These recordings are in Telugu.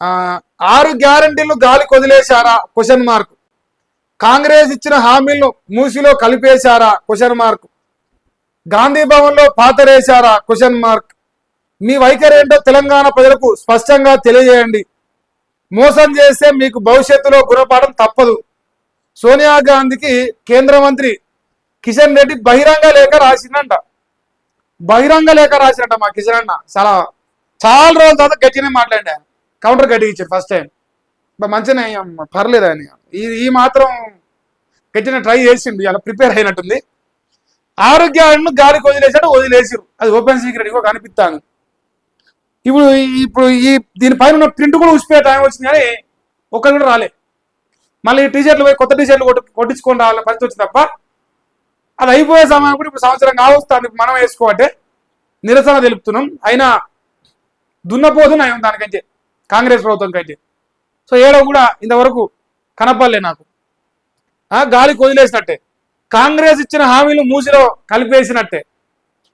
6 గ్యారంటీలు గాలి కొదిలేశారా క్వశ్చన్ మార్క్. కాంగ్రెస్ ఇచ్చిన హామీలను మూసిలో కలిపేశారా క్వశ్చన్ మార్క్. గాంధీ భవన్ లో పాతరేశారా క్వశ్చన్ మార్క్. మీ వైఖరి ఏంటో తెలంగాణ ప్రజలకు స్పష్టంగా తెలియజేయండి. మోసం చేస్తే మీకు భవిష్యత్తులో గుణపాఠం తప్పదు. సోనియా గాంధీకి కేంద్ర మంత్రి కిషన్ రెడ్డి బహిరంగ లేఖ రాసిందంట. మా కిషన్ అన్న చాలా రోజుల తర్వాత గట్టినే మాట్లాడా. కౌంటర్ గట్టి ఇచ్చారు ఫస్ట్ టైం. మంచిగా పర్లేదు అని ఈ మాత్రం గట్టిన ట్రై చేసిండు. ఇలా ప్రిపేర్ అయినట్టుంది. ఆరోగ్యాన్ని గాలికి వదిలేసారు. అది ఓపెన్ సీక్రెట్ ఇగో కనిపిస్తాను. ఇప్పుడు దీనిపైన ఉన్న ప్రింట్ కూడా ఉసిపోయే టైం వచ్చింది కానీ ఒక్కరు కూడా రాలే. మళ్ళీ టీషర్ట్లు పోయి కొత్త టీషర్ట్లు కొట్టించుకొని రావాలని పరిస్థితి వచ్చింది తప్ప అది అయిపోయే సమయం కూడా ఇప్పుడు సంవత్సరం కావస్తుంది. మనం వేసుకోవట్టే నిరసన తెలుపుతున్నాం. అయినా దున్నపోతున్నాం దానికంటే కాంగ్రెస్ ప్రభుత్వం కంటే. సో ఏడో కూడా ఇంతవరకు కనపడలే నాకు. గాలికి వదిలేసినట్టే, కాంగ్రెస్ ఇచ్చిన హామీలు మూసిలో కలిపేసినట్టే.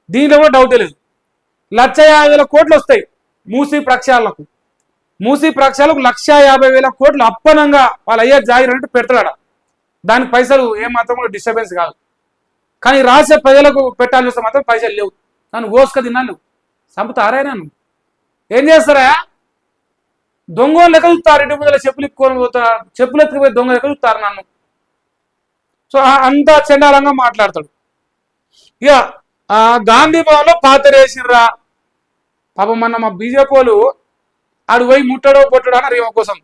దీంట్లో కూడా డౌటే లేదు. 1,50,000 కోట్లు వస్తాయి మూసీ ప్రక్షాళనకు. మూసీ ప్రక్షాళనకు 1,50,000 కోట్లు అప్పనంగా వాళ్ళు అయ్యే జాగిరన్నట్టు పెడతాడ. దానికి పైసలు ఏమాత్రం కూడా డిస్టర్బెన్స్ కాదు. కానీ రాష్ట్ర ప్రజలకు పెట్టాల్సి వస్తే మాత్రం పైసలు లేవు. నన్ను గోసుక తిన్నాను చంపుతారా. నన్ను ఏం చేస్తారా? దొంగలు లెక్క చూస్తారు. ఇంటి ముందర చెప్పులు ఎత్తుకొని పోతారు. చెప్పులు ఎత్తుకుపోయి దొంగ లెక్క చూస్తారు నన్ను. సో అంతా చండాలంగా మాట్లాడతాడు. ఇక గాంధీ భవన్లో పాతరేసిర్రా. పాపం మొన్న మా బీజేపీ వాళ్ళు ఆడు పోయి ముట్టడో పొట్టడో అన్నారు ఏమో కోసం.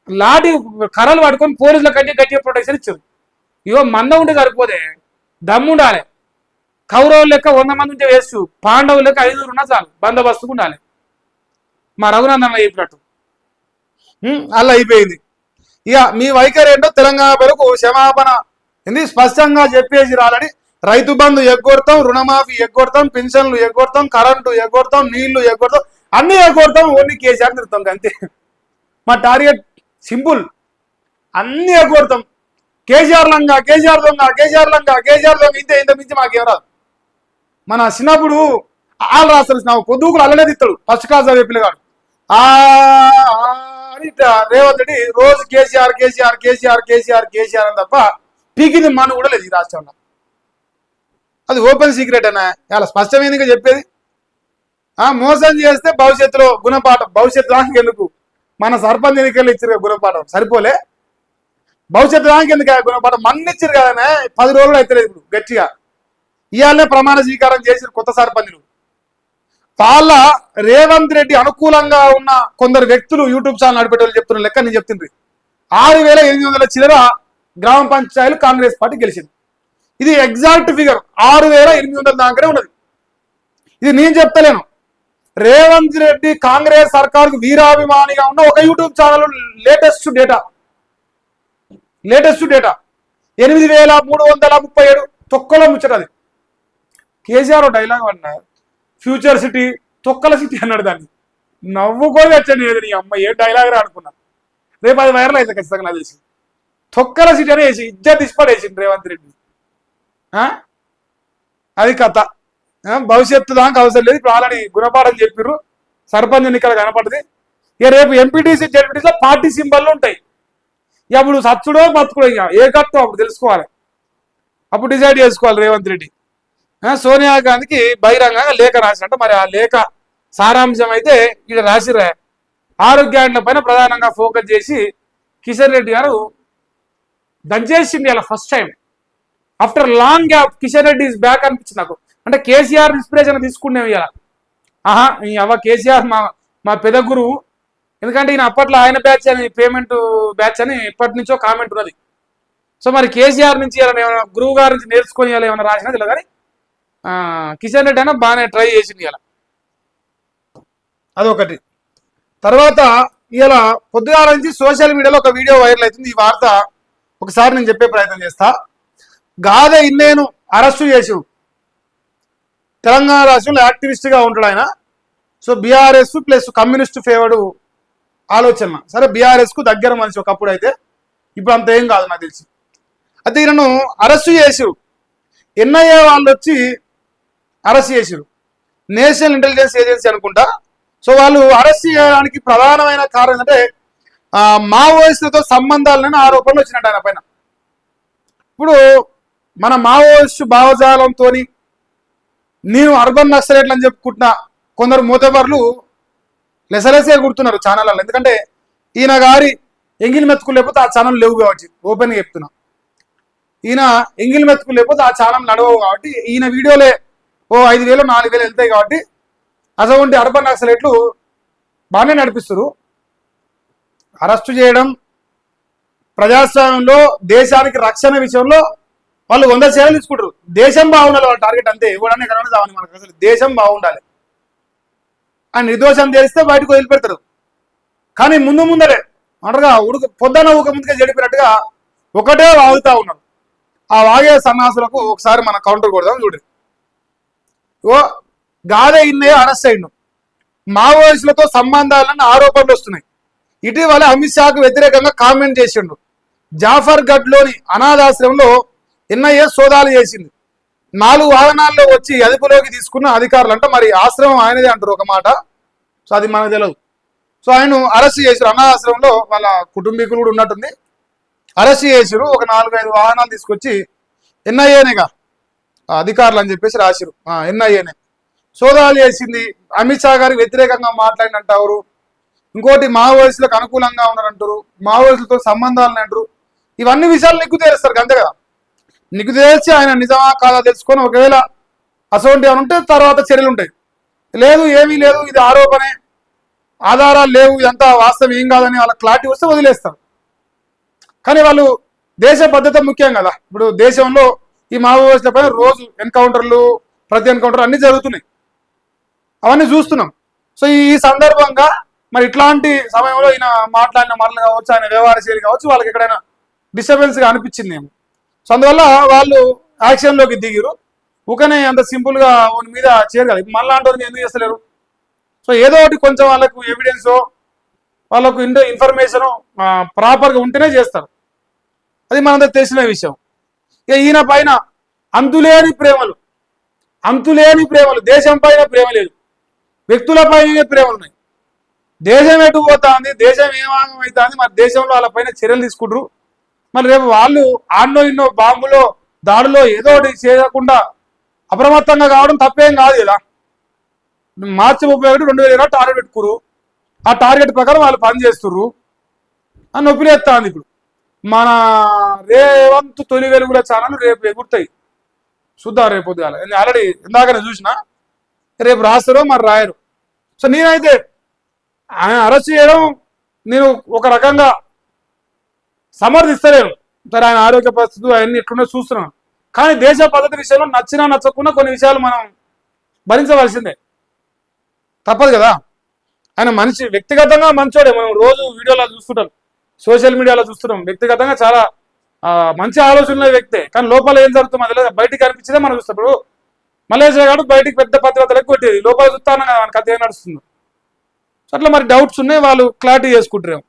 లాఠీ కర్రలు పట్టుకొని పోలీసుల కంటే గట్టిగా ప్రొటెక్షన్ ఇచ్చారు. ఇగో మంద ఉంటే సరిపోతే దమ్ము ఉండాలి. కౌరవులు లెక్క 100 మంది ఉంటే వేస్తూ, పాండవులు లెక్క 5 ఉన్నా చాలు, బందోబస్తుకు ఉండాలి. మా రఘునందన్ చెప్పినట్టు అలా అయిపోయింది. ఇక మీ వైఖరి ఏంటో తెలంగాణ వరకు క్షమాపణ స్పష్టంగా చెప్పేసి రాలని. రైతు బంధు ఎగ్గొడతాం, రుణమాఫీ ఎగ్గొడతాం, పెన్షన్లు ఎగ్గొడతాం, కరెంటు ఎగ్గొడతాం, నీళ్లు ఎగ్గొడతాం, అన్ని ఎగ్గొడతాం. ఓన్లీ కేసీఆర్ తిరుగుతాం అంతే. మా టార్గెట్ సింపుల్, అన్ని ఎగ్గొడతాం. కేసీఆర్ లంగా, కేసీఆర్ దొంగ, కేసీఆర్ లంగా, కేసీఆర్ దొంగ, ఇంత మించి మాకేం రాదు. మన చిన్నప్పుడు వాళ్ళు రాస్తారు పొద్దుకులు అల్లనే తిస్తాడు. ఫస్ట్ క్లాస్ చదివే పిల్లగాడు అని రేవంత్ రెడ్డి రోజు కేసీఆర్ కేసీఆర్ కేసీఆర్ కేసీఆర్ కేసీఆర్ అని తప్ప పీకింది మన కూడా లేదు ఈ రాష్ట్రంలో. అది ఓపెన్ సీక్రెట్ అన్నా. ఇలా స్పష్టమైనగా చెప్పేది. మోసం చేస్తే భవిష్యత్తులో గుణపాఠం. భవిష్యత్తు దానికి ఎందుకు? మన సర్పంచ్ ఎన్నికలు ఇచ్చారు గుణపాఠం సరిపోలే. భవిష్యత్తు దానికి ఎందుకు గుణపాఠం? మన్ని ఇచ్చారు కదనే. 10 రోజులు అయితే ఇప్పుడు గట్టిగా ఇవాళనే ప్రమాణ స్వీకారం చేసిన కొత్త సర్పంచులు. వాళ్ళ రేవంత్ రెడ్డి అనుకూలంగా ఉన్న కొందరు వ్యక్తులు యూట్యూబ్ ఛానల్ నడిపేటోళ్ళు చెప్తున్న లెక్క నేను చెప్తుంది. 6,800 చిల్లర గ్రామ పంచాయతీలు కాంగ్రెస్ పార్టీ గెలిచింది. ఇది ఎగ్జాక్ట్ ఫిగర్ 6,800 దాకానే ఉన్నది. ఇది నేను చెప్తలేను. రేవంత్ రెడ్డి కాంగ్రెస్ సర్కార్కు వీరాభిమానిగా ఉన్న ఒక యూట్యూబ్ ఛానల్ లేటెస్ట్ డేటా 8,337 తొక్కలో ముచ్చటది. కేసీఆర్ డైలాగ్ అన్నా, ఫ్యూచర్ సిటీ తొక్కల సిటీ అన్నాడు. దాన్ని నవ్వుకొని వచ్చాను. ఏది నీ అమ్మ ఏ డైలాగ్ రా అనుకున్నా. రేపు అది వైరల్ అయితే ఖచ్చితంగా నాకు తెలిసి. తొక్కల సిటీ అని వేసి ఇజ్జత్ తీసిపడేసింది రేవంత్ రెడ్డి. అది కథ. భవిష్యత్తు దాకా అవసరం లేదు. ఇప్పుడు ఆల్రెడీ గుణపాఠం చెప్పిర్రు. సర్పంచ్ ఎన్నికలు కనపడది. ఇక రేపు ఎంపీటీసీ జెడ్పీటీసీలో పార్టీ సింబల్ ఉంటాయి. అప్పుడు సచ్చుడో బతుకుడో ఇక ఏ కట్టో అప్పుడు తెలుసుకోవాలి. అప్పుడు డిసైడ్ చేసుకోవాలి రేవంత్ రెడ్డి. సోనియా గాంధీకి బహిరంగంగా లేఖ రాసినట్టు. మరి ఆ లేఖ సారాంశం అయితే ఇక్కడ రాసిరా. ఆరోగ్యాల పైన ప్రధానంగా ఫోకస్ చేసి కిషన్ రెడ్డి గారు దంచేసింది ఇలా first time after long gap. Kishan Reddy is back అనిపించింది నాకు. అంటే కేసీఆర్ ఇన్స్పిరేషన్ తీసుకునేవి ఇలా. ఈ అవ్వ కేసీఆర్ మా పెద్ద గురువు. ఎందుకంటే ఈయన అప్పట్లో ఆయన బ్యాచ్ అని, పేమెంట్ బ్యాచ్ అని ఎప్పటి నుంచో కామెంట్ ఉన్నది. సో మరి కేసీఆర్ నుంచి ఏమైనా గురువు గారి నుంచి నేర్చుకొని ఏమైనా రాసినది ఇలా. కానీ కిషన్ రెడ్డి అయినా బాగానే ట్రై చేసింది ఇలా. అదొకటి. తర్వాత ఇలా పొద్దుగాల నుంచి సోషల్ మీడియాలో ఒక వీడియో వైరల్ అవుతుంది. ఈ వార్త ఒకసారి నేను చెప్పే ప్రయత్నం చేస్తా. గాదె ఇన్నేను అరెస్టు చేసి తెలంగాణ రాష్ట్రంలో యాక్టివిస్ట్గా ఉంటాడు ఆయన. So BRS plus communist favoured ఆలోచన. సరే బీఆర్ఎస్కు దగ్గర మనిషి ఒకప్పుడు, అయితే ఇప్పుడు అంత ఏం కాదు నాకు తెలిసి. అయితే ఈయనను అరెస్టు చేసి ఎన్ఐఏ వాళ్ళు వచ్చి అరెస్ట్ చేసిరు. నేషనల్ ఇంటెలిజెన్స్ ఏజెన్సీ అనుకుంటా. సో వాళ్ళు అరెస్ట్ చేయడానికి ప్రధానమైన కారణం ఏంటంటే మావోయిస్టులతో సంబంధాలని ఆరోపణలు వచ్చినట్టు ఆయన పైన. ఇప్పుడు మన మావోయిస్టు భావజాలంతో నేను అర్బన్ నక్సలైట్లు అని చెప్పుకుంటున్నా కొందరు మూతబర్లు లెసలెసే గుర్తున్నారు ఛానళ్ళలో. ఎందుకంటే ఈయన గారి ఎంగిల్ మెతుకులు లేకపోతే ఆ ఛానల్ లేవు కాబట్టి ఓపెన్గా చెప్తున్నా. ఈయన ఎంగిల్ మెతుకులు లేకపోతే ఆ ఛానల్ నడవవు కాబట్టి ఈయన వీడియోలే 5,000 4,000 వెళ్తాయి కాబట్టి అటువంటి అర్బన్ నక్సలైట్లు బాగానే నడిపిస్తారు. అరెస్టు చేయడం ప్రజాస్వామ్యంలో దేశానికి రక్షణ విషయంలో వాళ్ళు 100 చర్యలు తీసుకుంటారు. దేశం బాగుండాలి వాళ్ళ టార్గెట్ అంతే. ఇవ్వడానికి ఎక్కడ కావాలి మనకు, అసలు దేశం బాగుండాలి. ఆ నిర్దోషం తెలిస్తే బయటకు వదిలిపెడతారు. కానీ ముందరే అంటారుగా పొద్దున ఊక ముందుగా జడిపినట్టుగా ఒకటే వాగుతా ఉన్నారు. ఆ వాగే సన్నాసులకు ఒకసారి మన కౌంటర్ కొడదాం చూడండి. గాదే ఇన్నయ్య అరెస్ట్ అయ్యిండు. మావోయిస్టులతో సంబంధాలను ఆరోపణలు వస్తున్నాయి. ఇటీవల అమిత్ షాకు వ్యతిరేకంగా కామెంట్ చేసిండు. జాఫర్ గఢ్లోని అనాథాశ్రమంలో ఎన్ఐఏ సోదాలు చేసింది. 4 వాహనాల్లో వచ్చి అదుపులోకి తీసుకున్న అధికారులు అంట. మరి ఆశ్రమం ఆయనదే అంటారు ఒక మాట, సో అది మనకు తెలియదు. సో ఆయన అరెస్ట్ చేశారు. అనాథాశ్రమంలో వాళ్ళ కుటుంబీకులు కూడా ఉన్నట్టుంది. అరెస్ట్ చేశారు. ఒక 4-5 వాహనాలు తీసుకొచ్చి ఎన్ఐఏనేగా అధికారులు అని చెప్పేసి రాశారు. ఎన్ఐఏనే సోదాలు చేసింది. అమిత్ షా గారికి వ్యతిరేకంగా మాట్లాడినంటారు. ఇంకోటి మావోయిస్టులకు అనుకూలంగా ఉన్నారంటారు, మావోయిస్టులతో సంబంధాలను అంటారు. ఇవన్నీ విషయాలు నీకు తెలుస్తారు అంతే కదా. నీకు తెలిసి ఆయన నిజమా కాదా తెలుసుకొని ఒకవేళ అసోంటి అని ఉంటే తర్వాత చర్యలు ఉంటాయి. లేదు ఏమీ లేదు ఇది ఆరోపణే, ఆధారాలు లేవు, ఇదంతా వాస్తవం ఏం కాదని వాళ్ళ క్లారిటీ వస్తే వదిలేస్తారు. కానీ వాళ్ళు దేశ భద్రత ముఖ్యం కదా. ఇప్పుడు దేశంలో ఈ మావోయిస్టుల పైన రోజు ఎన్కౌంటర్లు, ప్రతి ఎన్కౌంటర్ అన్ని జరుగుతున్నాయి, అవన్నీ చూస్తున్నాం. సో ఈ సందర్భంగా మరి ఇట్లాంటి సమయంలో ఈయన మాట్లాడిన మాటలు కావచ్చు, ఆయన వ్యవహార శైలి కావచ్చు, వాళ్ళకి ఎక్కడైనా డిస్టర్బెన్స్గా అనిపించింది ఏమో. సో అందువల్ల వాళ్ళు యాక్షన్లోకి దిగిరు. ఊకనే అంత సింపుల్గా వాని మీద చేయరు కదా. మళ్ళీ అంటే ఎందుకు చేస్తలేరు? సో ఏదో ఒకటి కొంచెం వాళ్ళకు ఎవిడెన్స్, వాళ్ళకు ఇన్ఫర్మేషను ప్రాపర్గా ఉంటేనే చేస్తారు. అది మనందరికి తెలిసిన విషయం. ఇక ఈయన పైన అంతులేని ప్రేమలు, దేశం పైన ప్రేమ లేదు, వ్యక్తుల పైన ప్రేమలు ఉన్నాయి. దేశం ఎటు పోతుంది, దేశం ఏమాగం అవుతుంది, మరి దేశంలో వాళ్ళ పైన చర్యలు తీసుకుంటారు. మరి రేపు వాళ్ళు ఇన్నో బాంబులో దాడిలో ఏదో ఒకటి చేయకుండా అప్రమత్తంగా కావడం తప్పేం కాదు కదా. మార్చి 31, 2020 టార్గెట్ పెట్టుకురు. ఆ టార్గెట్ ప్రకారం వాళ్ళు పనిచేస్తుర్రు అని నొప్పిలేస్తుంది. ఇప్పుడు మన రేవంత్ తొలి వెలుగుల ఛానల్ రేపు ఎగురుతాయి, చూద్దాం రేపు పొద్దుగాల. ఆల్రెడీ ఇందాకనే చూసిన, రేపు రాస్తారో మరి రాయరు. సో నేనైతే ఆయన అరెస్ట్ చేయడం నేను ఒక రకంగా సమర్థిస్తలేను. సరే ఆయన ఆరోగ్య పరిస్థితులు అవన్నీ ఎట్లున్నా చూస్తున్నాను. కానీ దేశ పద్ధతి విషయంలో నచ్చినా నచ్చకున్నా కొన్ని విషయాలు మనం భరించవలసిందే, తప్పదు కదా. ఆయన మనిషి వ్యక్తిగతంగా మంచోడే, మనం రోజు వీడియోలో చూస్తుంటాం, సోషల్ మీడియాలో చూస్తున్నాం. వ్యక్తిగతంగా చాలా మంచి ఆలోచనల వ్యక్తే, కానీ లోపల ఏం జరుగుతుందో తెలియదు. బయటికి కనిపించేదే మనం చూస్తాం. ఇప్పుడు మలేషియా గారు బయటికి పెద్ద పత్రికలకు కొట్టేది, లోపల చూస్తాను కదా మన కథ ఏం నడుస్తుందో. అట్లా మరి డౌట్స్ ఉన్నాయి, వాళ్ళు క్లారిటీ చేసుకుంటారేమో.